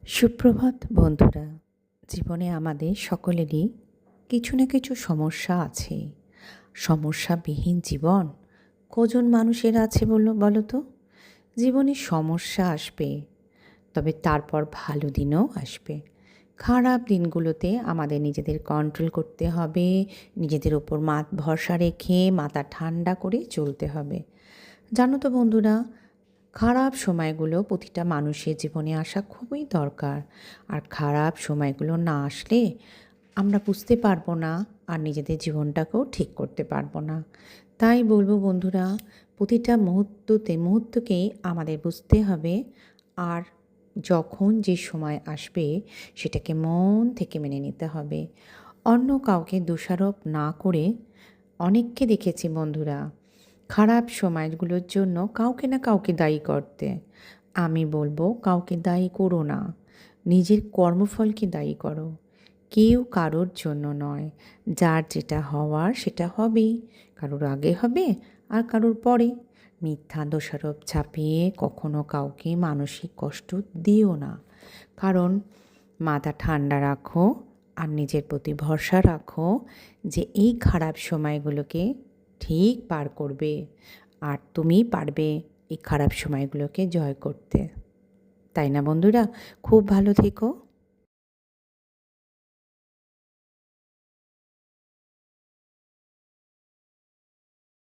সুপ্রভাত বন্ধুরা। জীবনে আমাদের সকলেরই কিছু না কিছু সমস্যা আছে। সমস্যাবিহীন জীবন কজন মানুষের আছে বলো তো? জীবনে সমস্যা আসবে, তবে তারপর ভালো দিনও আসবে। খারাপ দিনগুলোতে আমাদের নিজেদের কন্ট্রোল করতে হবে, নিজেদের ওপর ভরসা রেখে মাথা ঠান্ডা করে চলতে হবে। জানো তো বন্ধুরা, খারাপ সময়গুলো প্রতিটা মানুষের জীবনে আসা খুবই দরকার। আর খারাপ সময়গুলো না আসলে আমরা বুঝতে পারবো না, আর নিজেদের জীবনটাকেও ঠিক করতে পারবো না। তাই বলবো বন্ধুরা, প্রতিটা মুহূর্তকেই আমাদের বুঝতে হবে, আর যখন যে সময় আসবে সেটাকে মন থেকে মেনে নিতে হবে। অন্য কাউকে দোষারোপ না করে, অনেককে দেখেছি বন্ধুরা খারাপ সময়গুলোর জন্য কাউকে না কাউকে দায়ী করতে। আমি বলবো, কাউকে দায়ী করো না, নিজের কর্মফলকে দায়ী করো। কেউ কারোর জন্য নয়, যার যেটা হওয়ার সেটা হবেই। কারোর আগে হবে আর কারোর পরে। মিথ্যা দোষারোপ চাপিয়ে কখনো কাউকে মানসিক কষ্ট দিও না। কারণ মাথা ঠান্ডা রাখো আর নিজের প্রতি ভরসা রাখো যে এই খারাপ সময়গুলোকে ঠিক পার করবে, আর তুমি পারবে এই খারাপ সময়গুলোকে জয় করতে। তাই না বন্ধুরা? খুব ভালো থেকো।